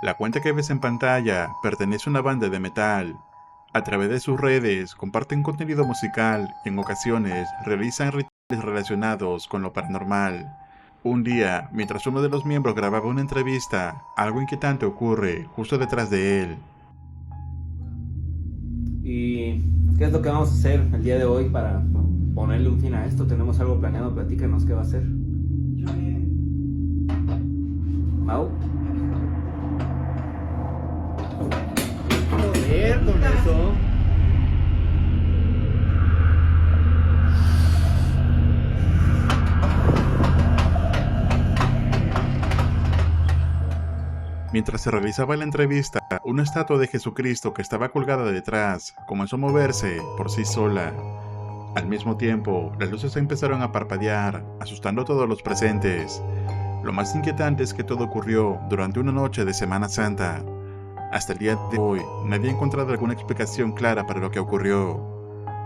La cuenta que ves en pantalla pertenece a una banda de metal. A través de sus redes comparten contenido musical y en ocasiones realizan rituales relacionados con lo paranormal. Un día, mientras uno de los miembros grababa una entrevista, algo inquietante ocurre justo detrás de él. ¿Y qué es lo que vamos a hacer el día de hoy para ponerle un fin a esto? ¿Tenemos algo planeado? Platícanos qué va a hacer. ¿Mau? Joder con eso. Mientras se realizaba la entrevista, una estatua de Jesucristo que estaba colgada detrás comenzó a moverse por sí sola. Al mismo tiempo, las luces empezaron a parpadear, asustando a todos los presentes. Lo más inquietante es que todo ocurrió durante una noche de Semana Santa. Hasta el día de hoy, nadie ha encontrado alguna explicación clara para lo que ocurrió.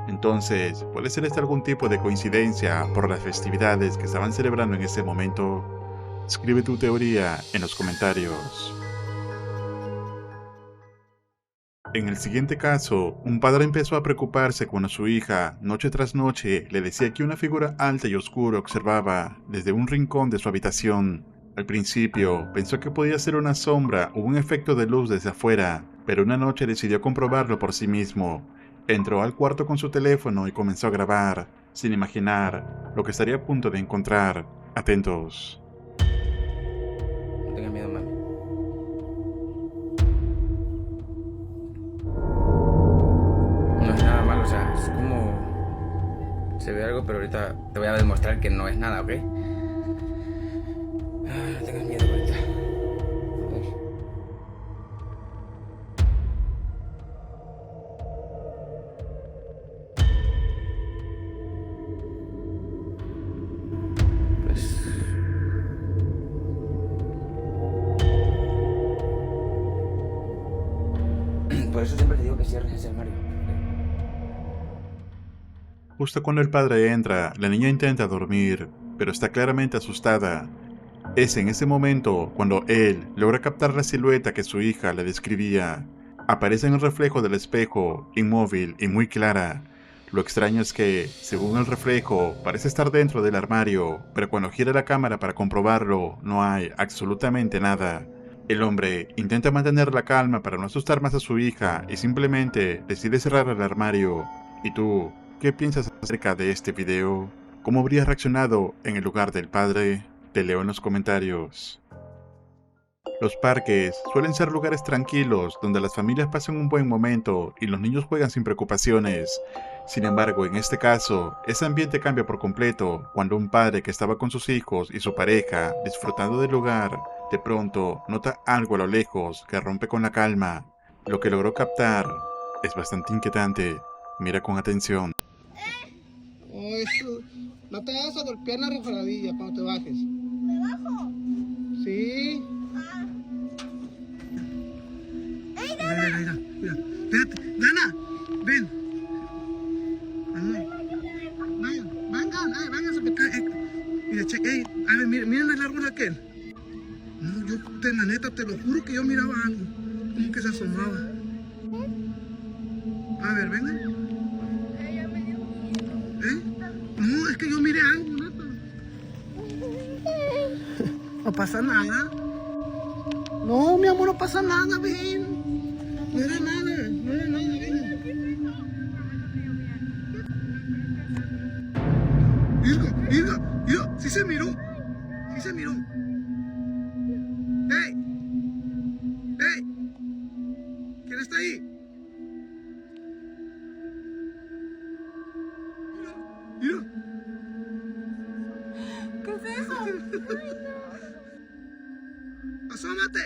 Entonces, ¿puede ser este algún tipo de coincidencia por las festividades que estaban celebrando en ese momento? Escribe tu teoría en los comentarios. En el siguiente caso, un padre empezó a preocuparse cuando su hija, noche tras noche, le decía que una figura alta y oscura observaba desde un rincón de su habitación. Al principio, pensó que podía ser una sombra o un efecto de luz desde afuera, pero una noche decidió comprobarlo por sí mismo. Entró al cuarto con su teléfono y comenzó a grabar, sin imaginar lo que estaría a punto de encontrar. Atentos. No tengas miedo, mami. No es nada malo, o sea, es como... Se ve algo, pero ahorita te voy a demostrar que no es nada, ¿ok? No tengas miedo ahorita. A ver. Pues... Por eso siempre te digo que cierres ese armario. Justo cuando el padre entra, la niña intenta dormir, pero está claramente asustada. Es en ese momento cuando él logra captar la silueta que su hija le describía. Aparece en el reflejo del espejo, inmóvil y muy clara. Lo extraño es que, según el reflejo, parece estar dentro del armario, pero cuando gira la cámara para comprobarlo, no hay absolutamente nada. El hombre intenta mantener la calma para no asustar más a su hija y simplemente decide cerrar el armario. ¿Y tú, qué piensas acerca de este video? ¿Cómo habrías reaccionado en el lugar del padre? Te leo en los comentarios. Los parques suelen ser lugares tranquilos donde las familias pasan un buen momento y los niños juegan sin preocupaciones. Sin embargo, en este caso, ese ambiente cambia por completo cuando un padre que estaba con sus hijos y su pareja disfrutando del lugar, de pronto nota algo a lo lejos que rompe con la calma. Lo que logró captar es bastante inquietante. Mira con atención. No te vas a golpear la resbaladilla cuando te bajes. ¿Me bajo? Sí. Ah. ¡Ey, Mira, Dana! mira, mira. Espérate. Dana, ven. Vengan a acá. Mira, cheque. A ver, miren el árbol aquel. No, yo, la neta, te lo juro que yo miraba algo. Como que se asomaba. A ver, vengan. Ella me dio miedo. No, es que yo miré algo, neta. No pasa nada. No, mi amor, no pasa nada, ven. No era nada, ven. Mira, sí se miró. ¡Ey! ¿Quién está ahí? Mira. ¿Qué es eso? ¡Asómate!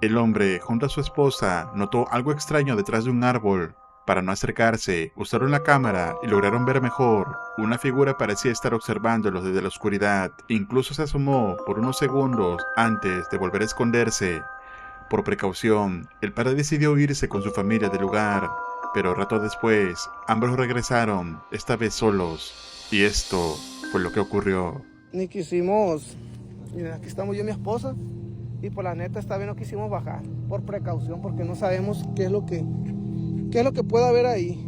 El hombre, junto a su esposa, notó algo extraño detrás de un árbol. Para no acercarse, usaron la cámara y lograron ver mejor. Una figura parecía estar observándolos desde la oscuridad. Incluso se asomó por unos segundos antes de volver a esconderse. Por precaución, el padre decidió irse con su familia del lugar, pero rato después, ambos regresaron, esta vez solos, y esto fue lo que ocurrió. Ni quisimos, miren, aquí estamos yo y mi esposa, y por la neta esta vez no quisimos bajar, por precaución, porque no sabemos qué es lo que puede haber ahí.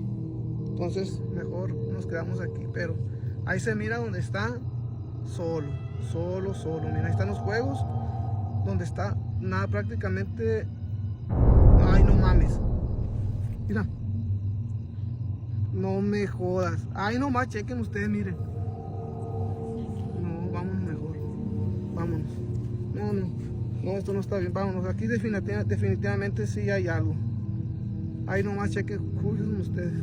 Entonces mejor nos quedamos aquí, pero ahí se mira donde está solo. Mira, ahí están los juegos, donde está nada prácticamente. Ay, no mames. Mira. No me jodas. Ay, nomás chequen ustedes, miren. No, vámonos mejor. Vámonos. No, esto no está bien. Vámonos. Aquí definitivamente sí hay algo. Ay, nomás chequen ustedes.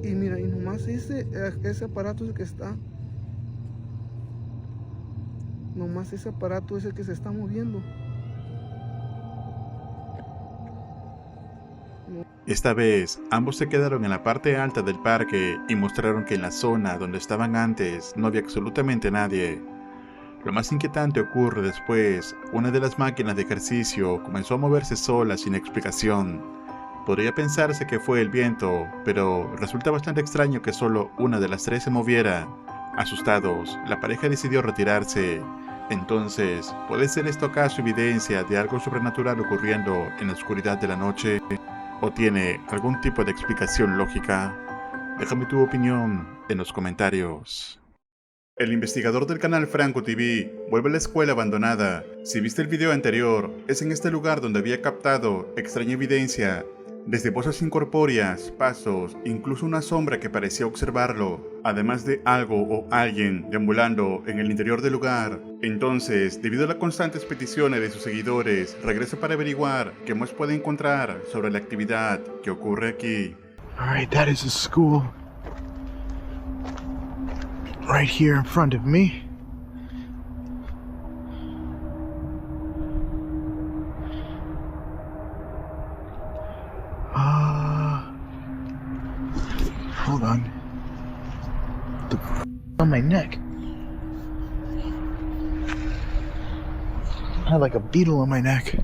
Y mira, y nomás ese aparato es el que está. Nomás ese aparato es el que se está moviendo. Esta vez, ambos se quedaron en la parte alta del parque y mostraron que en la zona donde estaban antes no había absolutamente nadie. Lo más inquietante ocurre después. Una de las máquinas de ejercicio comenzó a moverse sola sin explicación. Podría pensarse que fue el viento, pero resulta bastante extraño que solo una de las tres se moviera. Asustados, la pareja decidió retirarse. Entonces, ¿puede ser esto acaso evidencia de algo sobrenatural ocurriendo en la oscuridad de la noche? ¿O tiene algún tipo de explicación lógica? Déjame tu opinión en los comentarios. El investigador del canal Franco TV vuelve a la escuela abandonada. Si viste el video anterior, es en este lugar donde había captado extraña evidencia, desde voces incorpóreas, pasos, incluso una sombra que parecía observarlo, además de algo o alguien deambulando en el interior del lugar. Entonces, debido a las constantes peticiones de sus seguidores, regresa para averiguar qué más puede encontrar sobre la actividad que ocurre aquí. Alright, that is a school. Right here in front of me. Hold on. On my neck. I had like a beetle on my neck.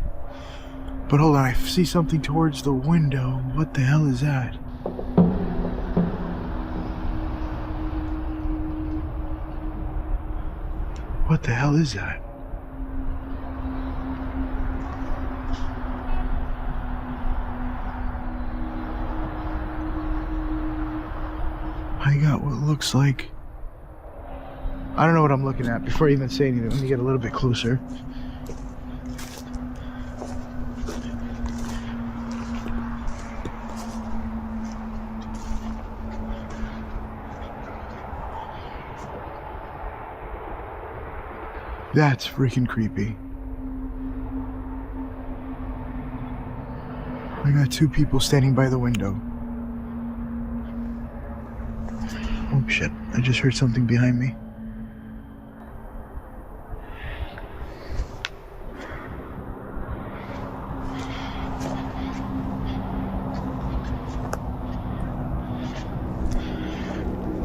But hold on, I see something towards the window. What the hell is that? What the hell is that? I got what looks like... I don't know what I'm looking at. Before I even say anything, let me get a little bit closer. That's freaking creepy. I got two people standing by the window. Oh shit, I just heard something behind me.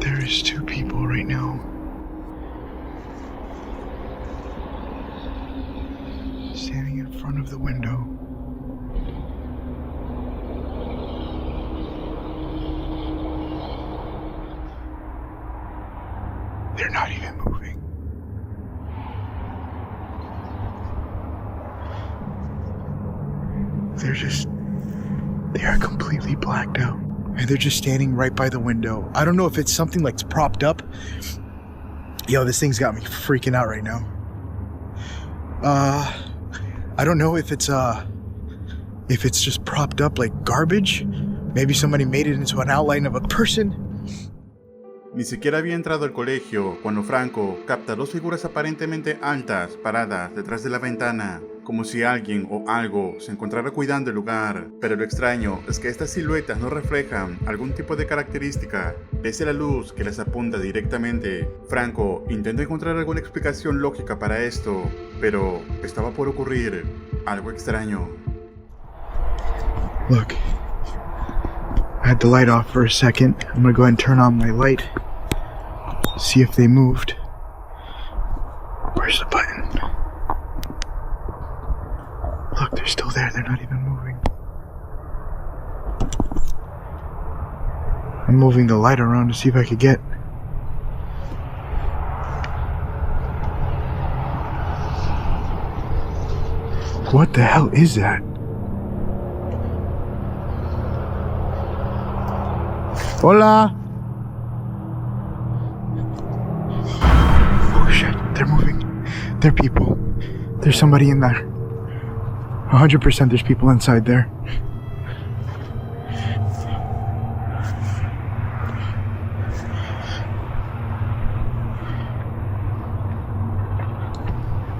There is two people right now. Standing in front of the window. They're not even moving. They are completely blacked out. And they're just standing right by the window. I don't know if it's something like propped up. Yo, this thing's got me freaking out right now. I don't know if it's just propped up like garbage. Maybe somebody made it into an outline of a person. Ni siquiera había entrado al colegio cuando Franco capta dos figuras aparentemente altas paradas detrás de la ventana, como si alguien o algo se encontrara cuidando el lugar. Pero lo extraño es que estas siluetas no reflejan algún tipo de característica, pese a la luz que les apunta directamente. Franco intenta encontrar alguna explicación lógica para esto, pero estaba por ocurrir algo extraño. Look. I had the light off for a second. I'm gonna go ahead and turn on my light. See if they moved. Where's the button? Look, they're still there. They're not even moving. I'm moving the light around to see if I could get. What the hell is that? Hola! Oh shit, they're moving. They're people. There's somebody in there. 100% there's people inside there.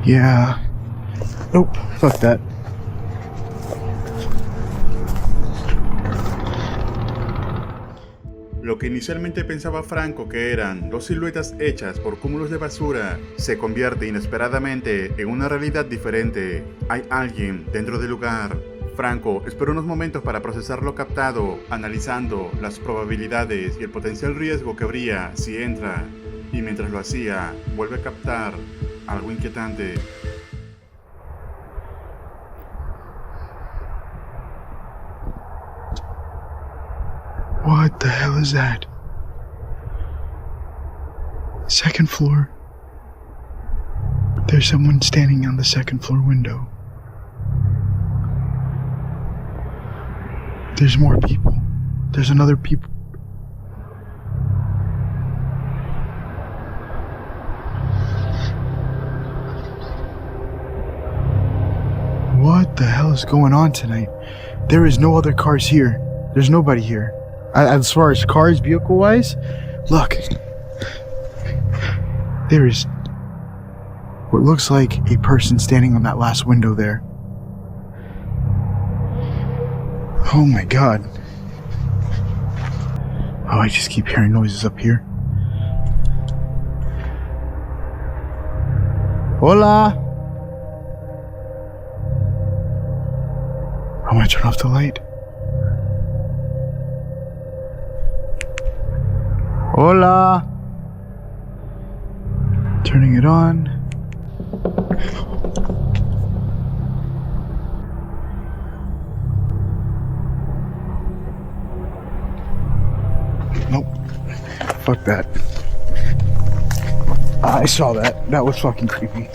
Yeah. Nope, fuck that. Lo que inicialmente pensaba Franco que eran dos siluetas hechas por cúmulos de basura se convierte inesperadamente en una realidad diferente. Hay alguien dentro del lugar. Franco esperó unos momentos para procesar lo captado, analizando las probabilidades y el potencial riesgo que habría si entra, y mientras lo hacía, vuelve a captar algo inquietante. What the hell is that? Second floor. There's someone standing on the second floor window. There's more people. There's another people. What the hell is going on tonight? There is no other cars here. There's nobody here. As far as cars, vehicle-wise, look. There is what looks like a person standing on that last window there. Oh my god. Oh, I just keep hearing noises up here. Hola! I'm gonna turn off the light. Hola! Turning it on. Nope. Fuck that. I saw that. That was fucking creepy.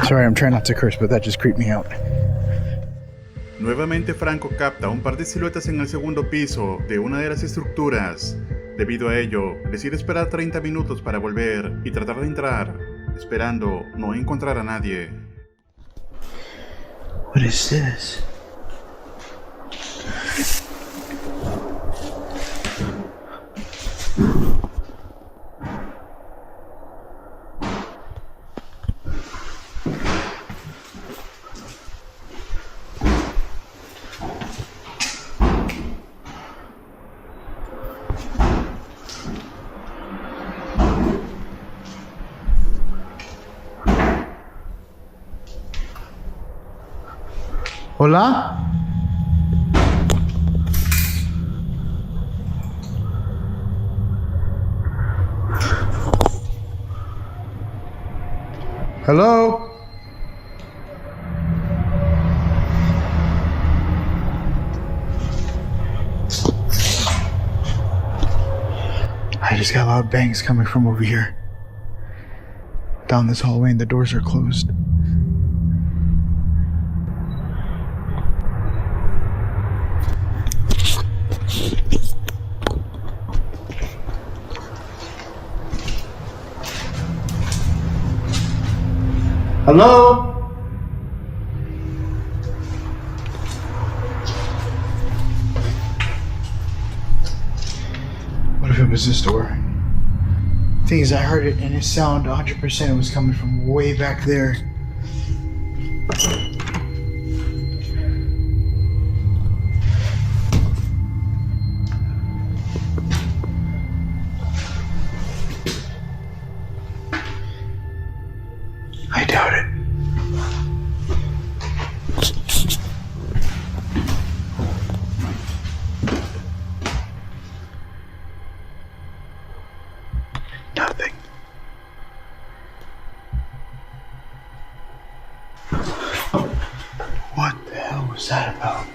Sorry, I'm trying not to curse, but that just creeped me out. Nuevamente Franco capta un par de siluetas en el segundo piso de una de las estructuras. Debido a ello, decide esperar 30 minutos para volver y tratar de entrar, esperando no encontrar a nadie. What is this? Hola? Hello? I just got loud bangs coming from over here. Down this hallway and the doors are closed. Hello? What if it was this door? Thing is, I heard it and it sounded 100% it was coming from way back there. I doubt it. Nothing. What the hell was that about?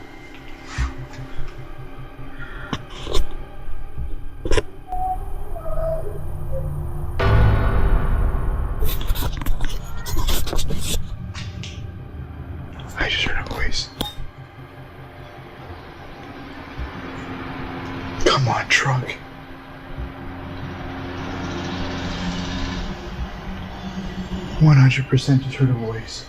on, truck. "100% just heard a voice."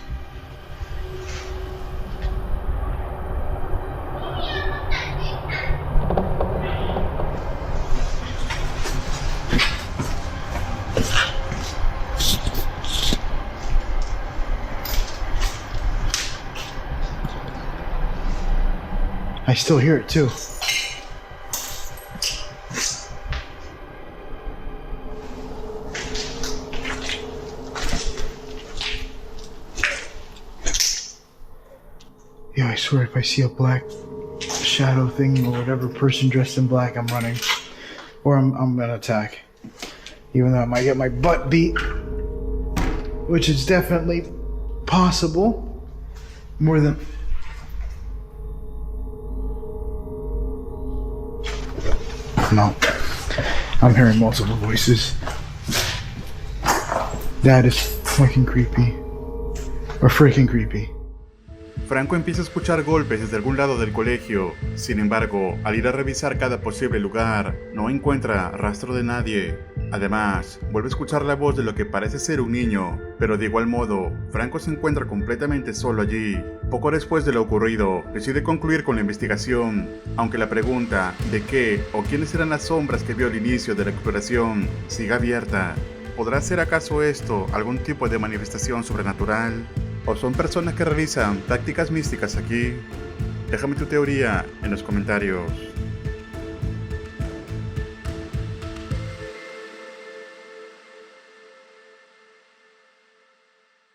I still hear it too. Yo, I swear if I see a black shadow thing or whatever person dressed in black, I'm running. Or I'm gonna attack. Even though I might get my butt beat. Which is definitely possible. More than... No. I'm hearing multiple voices. That is fucking creepy. Or freaking creepy. Franco empieza a escuchar golpes desde algún lado del colegio. Sin embargo, al ir a revisar cada posible lugar, no encuentra rastro de nadie. Además, vuelve a escuchar la voz de lo que parece ser un niño, pero de igual modo, Franco se encuentra completamente solo allí. Poco después de lo ocurrido, decide concluir con la investigación, aunque la pregunta de qué o quiénes eran las sombras que vio al inicio de la exploración sigue abierta. ¿Podrá ser acaso esto algún tipo de manifestación sobrenatural? ¿O son personas que realizan prácticas místicas aquí? Déjame tu teoría en los comentarios.